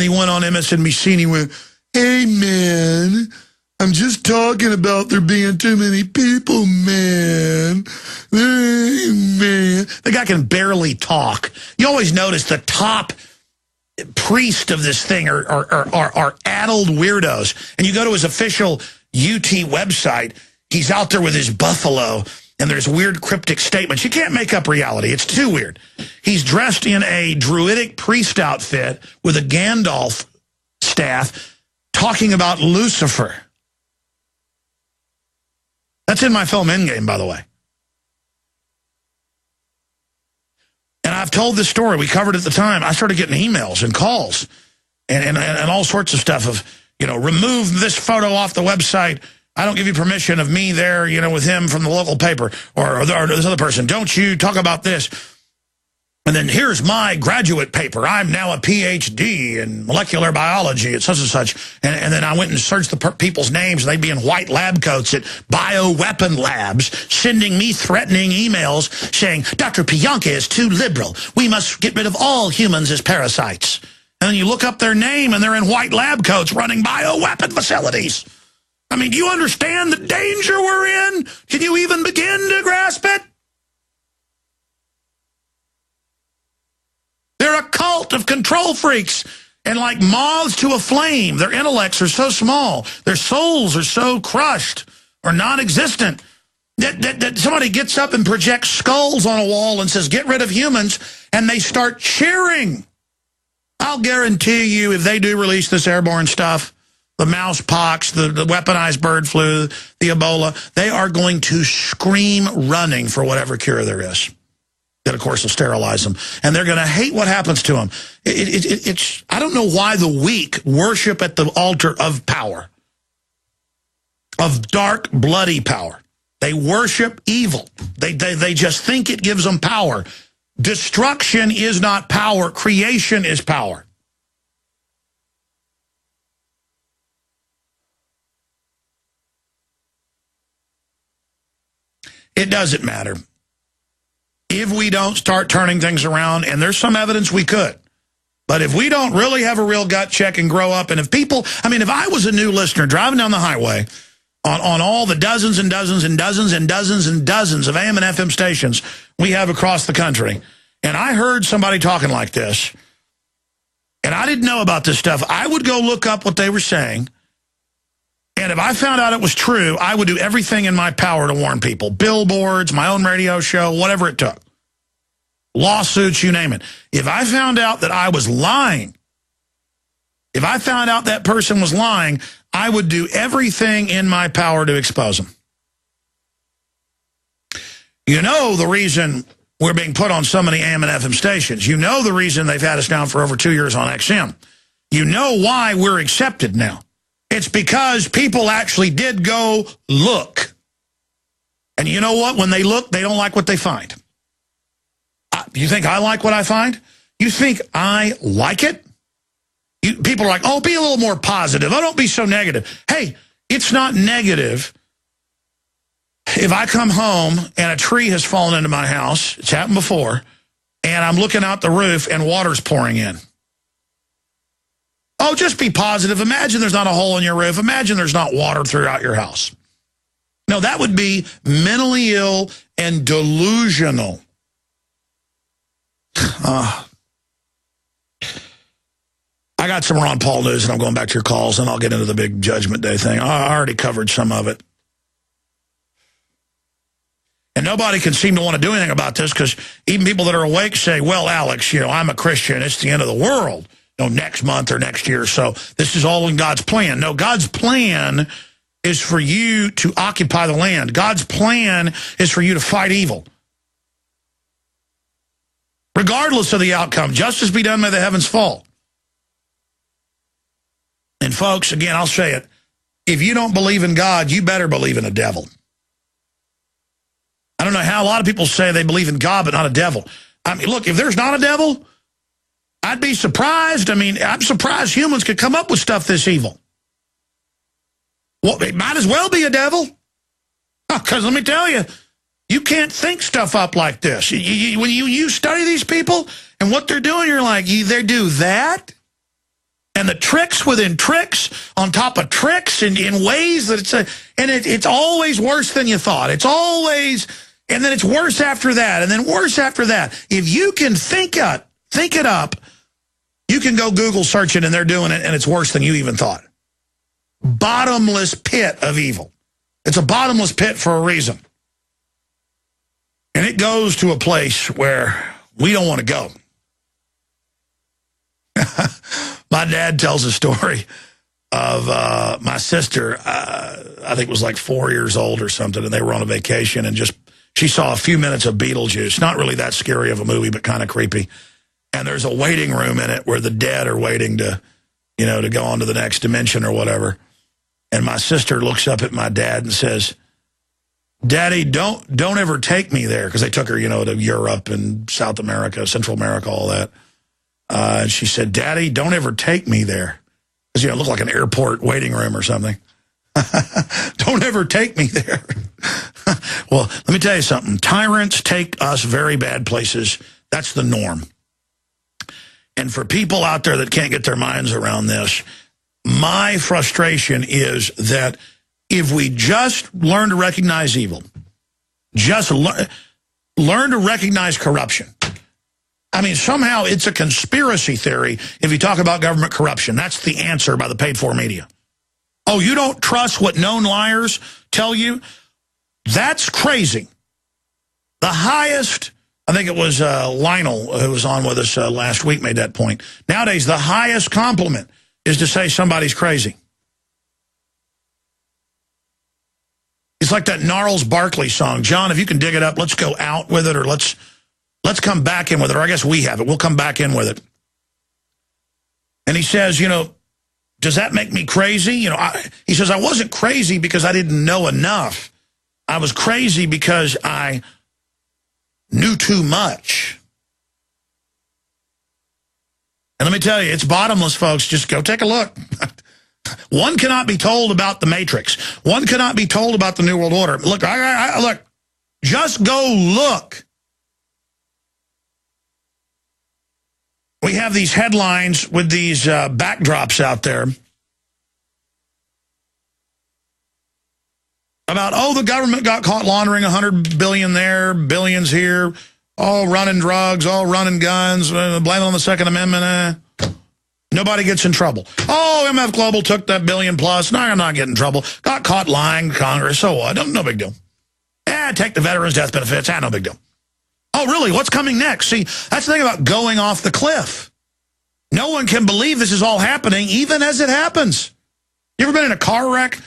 he went on MSNBC and he went, "Hey, man, I'm just talking about there being too many people, man. Hey, man." The guy can barely talk. You always notice the top priest of this thing are addled weirdos. And you go to his official UT website, he's out there with his buffalo, and there's weird cryptic statements. You can't make up reality. It's too weird. He's dressed in a druidic priest outfit with a Gandalf staff talking about Lucifer. That's in my film Endgame, by the way. And I've told this story. We covered it at the time. I started getting emails and calls and all sorts of stuff of, you know, remove this photo off the website. I don't give you permission of me there, you know, with him from the local paper or this other person. Don't you talk about this. And then here's my graduate paper. I'm now a PhD in molecular biology at such and such. And then I went and searched the people's names, and they'd be in white lab coats at bioweapon labs, sending me threatening emails saying, "Dr. Pianka is too liberal. We must get rid of all humans as parasites." And then you look up their name, and they're in white lab coats running bioweapon facilities. I mean, do you understand the danger we're in? Can you even begin to grasp it? They're a cult of control freaks, and like moths to a flame. Their intellects are so small. Their souls are so crushed or non-existent that somebody gets up and projects skulls on a wall and says, "Get rid of humans," and they start cheering. I'll guarantee you, if they do release this airborne stuff, the mouse pox, the weaponized bird flu, the Ebola, they are going to scream running for whatever cure there is. That, of course, will sterilize them. And they're going to hate what happens to them. I don't know why the weak worship at the altar of power, of dark, bloody power. They worship evil. They just think it gives them power. Destruction is not power. Creation is power. It doesn't matter. If we don't start turning things around, and there's some evidence we could, but if we don't really have a real gut check and grow up, and if people, I mean, if I was a new listener driving down the highway on all the dozens and dozens and dozens and dozens and dozens of AM and FM stations we have across the country, and I heard somebody talking like this, and I didn't know about this stuff, I would go look up what they were saying. And if I found out it was true, I would do everything in my power to warn people. Billboards, my own radio show, whatever it took. Lawsuits, you name it. If I found out that I was lying, if I found out that person was lying, I would do everything in my power to expose them. You know the reason we're being put on so many AM and FM stations. You know the reason they've had us down for over 2 years on XM. You know why we're accepted now. It's because people actually did go look. And you know what? When they look, they don't like what they find. You think I like what I find? You think I like it? People are like, "Oh, be a little more positive. Oh, don't be so negative." Hey, it's not negative if I come home and a tree has fallen into my house. It's happened before. And I'm looking out the roof and water's pouring in. Oh, just be positive. Imagine there's not a hole in your roof. Imagine there's not water throughout your house. No, that would be mentally ill and delusional. I got some Ron Paul news, and I'm going back to your calls, and I'll get into the big Judgment Day thing. I already covered some of it. And nobody can seem to want to do anything about this, because even people that are awake say, "Well, Alex, you know, I'm a Christian. It's the end of the world. You know, next month or next year, so this is all in God's plan." No, God's plan is for you to occupy the land. God's plan is for you to fight evil. Regardless of the outcome, justice be done, may the heavens fall. And folks, again, I'll say it, if you don't believe in God, you better believe in a devil. I don't know how a lot of people say they believe in God, but not a devil. I mean, look, if there's not a devil, I'd be surprised. I mean, I'm surprised humans could come up with stuff this evil. Well, it might as well be a devil. Because let me tell you, you can't think stuff up like this. When you study these people and what they're doing, you're like, they do that? And the tricks within tricks on top of tricks in ways that it's always worse than you thought. It's always, and then it's worse after that, and then worse after that. If you can think it up, you can go Google search it, and they're doing it, and it's worse than you even thought. Bottomless pit of evil. It's a bottomless pit for a reason. And it goes to a place where we don't want to go. My dad tells a story of my sister, I think was like 4 years old or something, and they were on a vacation, and she saw a few minutes of Beetlejuice. Not really that scary of a movie, but kind of creepy. And there's a waiting room in it where the dead are waiting to go on to the next dimension or whatever. And my sister looks up at my dad and says, "Daddy, don't ever take me there," because they took her, to Europe and South America, Central America, all that. And she said, "Daddy, don't ever take me there." Because, it looked like an airport waiting room or something. Don't ever take me there. Well, let me tell you something. Tyrants take us very bad places. That's the norm. And for people out there that can't get their minds around this, my frustration is that if we just learn to recognize evil, just learn to recognize corruption. I mean, somehow it's a conspiracy theory if you talk about government corruption. That's the answer by the paid-for media. Oh, you don't trust what known liars tell you? That's crazy. The highest, I think it was Lionel who was on with us last week made that point. Nowadays, the highest compliment is to say somebody's crazy. It's like that Gnarls Barkley song. John, if you can dig it up, let's go out with it, or let's come back in with it, or I guess we have it. We'll come back in with it. And he says, does that make me crazy? He says, I wasn't crazy because I didn't know enough. I was crazy because I knew too much. And let me tell you, it's bottomless, folks. Just go take a look. One cannot be told about the Matrix. One cannot be told about the New World Order. Look, look, just go look. We have these headlines with these backdrops out there about, oh, the government got caught laundering $100 billion there, billions here, all running drugs, all running guns, blame it on the Second Amendment. Nobody gets in trouble. Oh, MF Global took that $1 billion plus. No, I'm not getting in trouble. Got caught lying to Congress. So what? No big deal. Take the veterans' death benefits. No big deal. Oh, really? What's coming next? See, that's the thing about going off the cliff. No one can believe this is all happening, even as it happens. You ever been in a car wreck?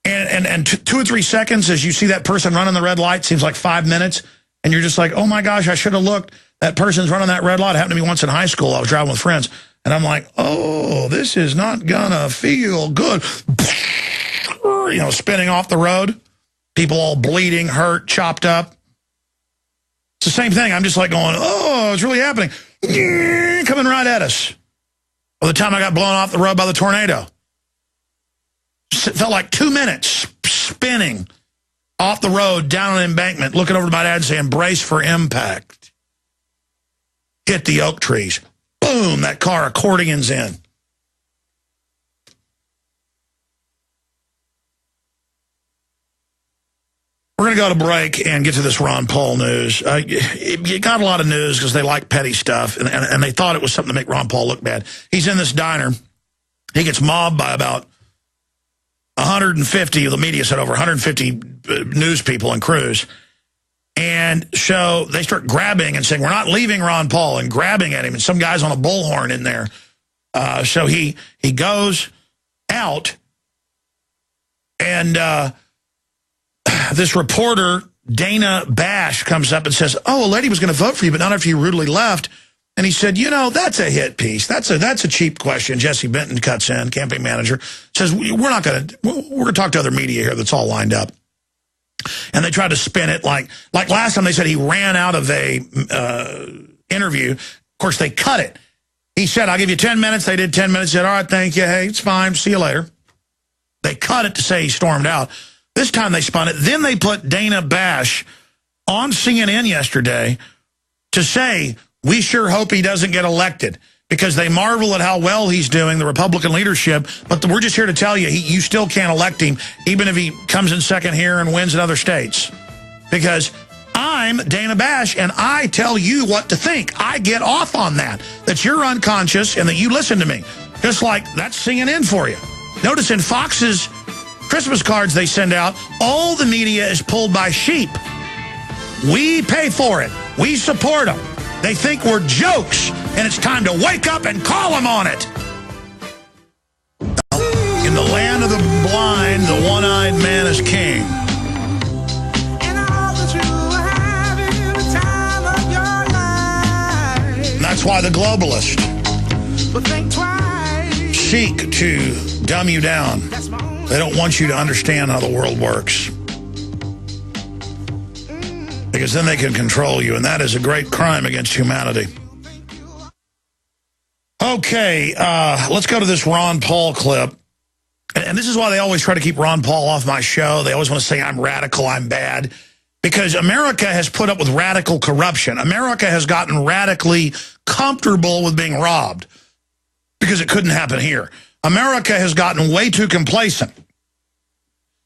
And 2 or 3 seconds as you see that person running the red light seems like 5 minutes, and you're just like, oh my gosh, I should have looked. That person's running that red light. It happened to me once in high school. I was driving with friends, and I'm like, oh, this is not gonna feel good. Spinning off the road. People all bleeding, hurt, chopped up. It's the same thing. I'm just like going, oh, it's really happening. Coming right at us. By the time I got blown off the road by the tornado. It felt like 2 minutes spinning off the road, down an embankment, looking over to my dad and saying, brace for impact. Hit the oak trees. Boom, that car accordions in. We're going to go to break and get to this Ron Paul news. You got a lot of news because they like petty stuff, and they thought it was something to make Ron Paul look bad. He's in this diner. He gets mobbed by about 150, the media said over 150 news people and crews. And so they start grabbing and saying, we're not leaving Ron Paul, and grabbing at him. And some guy's on a bullhorn in there. So he goes out, and this reporter, Dana Bash, comes up and says, oh, a lady was going to vote for you, but not after you rudely left. And he said, that's a hit piece. That's a cheap question. Jesse Benton cuts in, campaign manager, says, we're going to talk to other media here that's all lined up. And they tried to spin it like last time they said he ran out of a interview. Of course, they cut it. He said, I'll give you 10 minutes. They did 10 minutes. Said, all right, thank you. Hey, it's fine. See you later. They cut it to say he stormed out. This time they spun it. Then they put Dana Bash on CNN yesterday to say, we sure hope he doesn't get elected. because they marvel at how well he's doing, the Republican leadership. But we're just here to tell you, you still can't elect him, even if he comes in second here and wins in other states. Because I'm Dana Bash, and I tell you what to think. I get off on that you're unconscious and that you listen to me. Just like that's singing in for you. Notice in Fox's Christmas cards they send out, all the media is pulled by sheep. We pay for it. We support them. They think we're jokes, and it's time to wake up and call them on it. In the land of the blind, the one-eyed man is king. And that's why the globalists seek to dumb you down. They don't want you to understand how the world works. Because then they can control you, and that is a great crime against humanity. Okay, let's go to this Ron Paul clip. And this is why they always try to keep Ron Paul off my show. They always want to say I'm radical, I'm bad. Because America has put up with radical corruption. America has gotten radically comfortable with being robbed. Because it couldn't happen here. America has gotten way too complacent.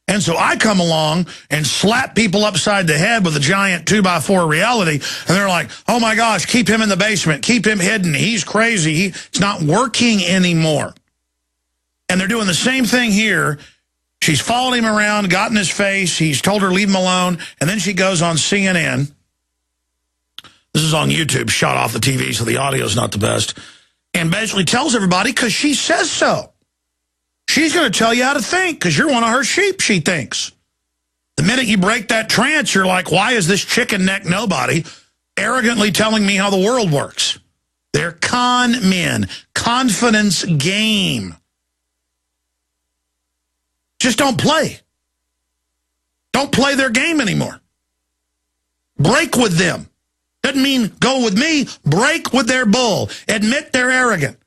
And so I come along and slap people upside the head with a giant 2x4 reality, and they're like, oh my gosh, keep him in the basement, keep him hidden, he's crazy, it's not working anymore. And they're doing the same thing here. She's followed him around, got in his face, he's told her leave him alone, and then she goes on CNN. This is on YouTube, shot off the TV, so the audio's not the best, and basically tells everybody, because she says so. She's going to tell you how to think because you're one of her sheep, she thinks. The minute you break that trance, you're like, why is this chicken neck nobody arrogantly telling me how the world works? They're con men. Confidence game. Just don't play. Don't play their game anymore. Break with them. Doesn't mean go with me. Break with their bull. Admit they're arrogant.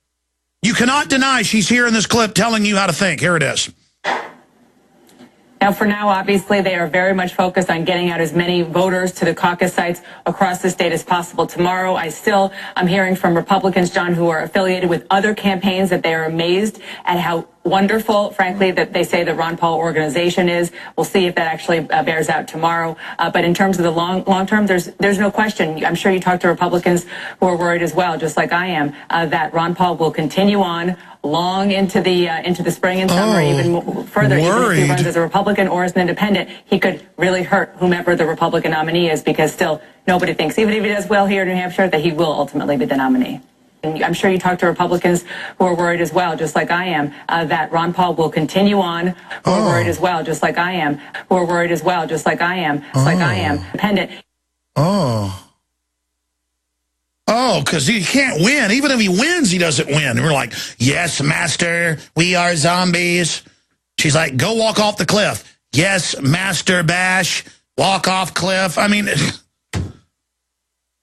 You cannot deny she's here in this clip telling you how to think. Here it is. Now, for now, obviously, they are very much focused on getting out as many voters to the caucus sites across the state as possible tomorrow. I'm hearing from Republicans, John, who are affiliated with other campaigns that they are amazed at how wonderful, frankly, that they say the Ron Paul organization is. We'll see if that actually bears out tomorrow. But in terms of the long term, there's no question. I'm sure you talk to Republicans who are worried as well, just like I am, that Ron Paul will continue on long into the spring and summer, even further. Even if he runs as a Republican or as an independent, he could really hurt whomever the Republican nominee is, because still nobody thinks, even if he does well here in New Hampshire, that he will ultimately be the nominee. I'm sure you talk to Republicans who are worried as well, just like I am, that Ron Paul will continue on, who are worried as well, just like I am, who are worried as well, just like I am, independent. Oh, because he can't win. Even if he wins, he doesn't win. And we're like, yes, master, we are zombies. She's like, go walk off the cliff. Yes, Master Bash, walk off cliff. I mean...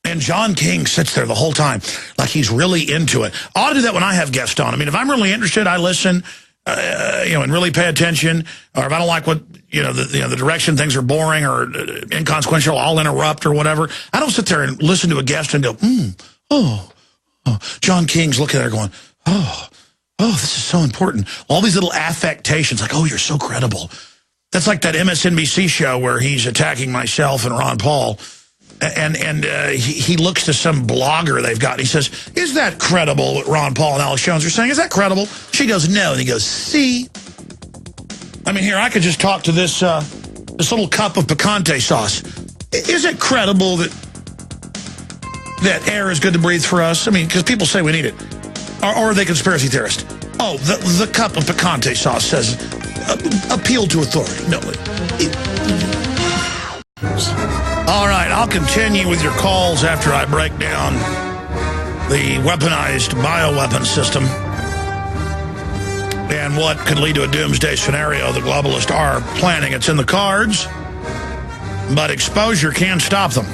And John King sits there the whole time like he's really into it. I ought to do that when I have guests on. I mean, if I'm really interested, I listen, and really pay attention. Or if I don't like what, the direction things are boring or inconsequential, I'll interrupt or whatever. I don't sit there and listen to a guest and go, John King's looking at her going, oh, this is so important. All these little affectations, like, oh, you're so credible. That's like that MSNBC show where he's attacking myself and Ron Paul. And he looks to some blogger they've got. He says, is that credible what Ron Paul and Alex Jones are saying? Is that credible? She goes, no. And he goes, see? I mean, here, I could just talk to this little cup of picante sauce. Is it credible that air is good to breathe for us? I mean, because people say we need it. Or are they conspiracy theorists? Oh, the cup of picante sauce says appeal to authority. No. All right, I'll continue with your calls after I break down the weaponized bioweapon system and what could lead to a doomsday scenario the globalists are planning. It's in the cards, but exposure can't stop them.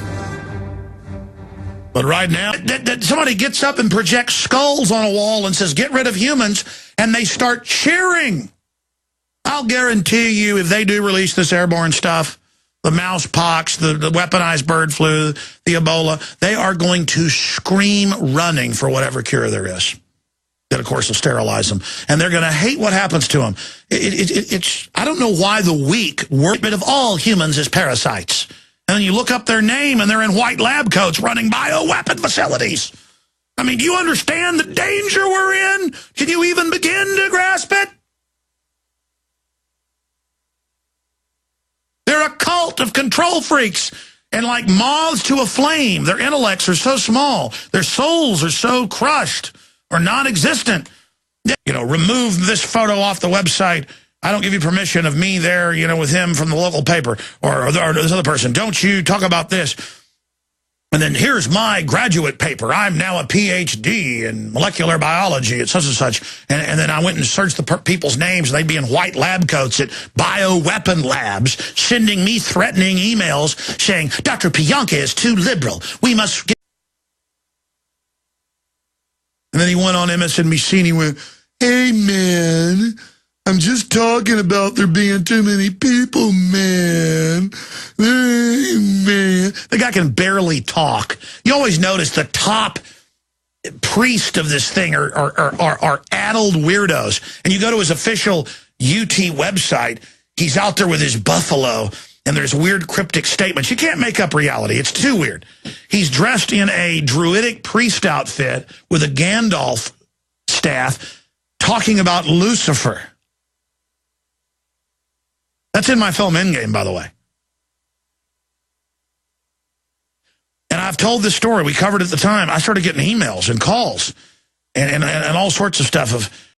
But right now, that somebody gets up and projects skulls on a wall and says, get rid of humans, and they start cheering. I'll guarantee you if they do release this airborne stuff, the mouse pox, the weaponized bird flu, the Ebola, they are going to scream running for whatever cure there is. That, of course, will sterilize them. And they're going to hate what happens to them. I don't know why the weak work rid of all humans as parasites. And then you look up their name and they're in white lab coats running bioweapon facilities. I mean, do you understand the danger we're in? Can you even begin to grasp it? They're a cult of control freaks. And like moths to a flame, their intellects are so small. Their souls are so crushed or non-existent. You know, remove this photo off the website. I don't give you permission of me there, you know, with him from the local paper or this other person. Don't you talk about this. And then here's my graduate paper. I'm now a PhD in molecular biology at such and such. And then I went and searched the people's names, and they'd be in white lab coats at bioweapon labs, sending me threatening emails saying, Dr. Pianka is too liberal. We must get... And then he went on MSNBC and he went, hey, man, I'm just talking about there being too many people, man. Hey, man. The guy can barely talk. You always notice the top priest of this thing are addled weirdos. And you go to his official UT website, he's out there with his buffalo, and there's weird cryptic statements. You can't make up reality. It's too weird. He's dressed in a druidic priest outfit with a Gandalf staff talking about Lucifer. That's in my film Endgame, by the way. And I've told this story. We covered it at the time. I started getting emails and calls and all sorts of stuff of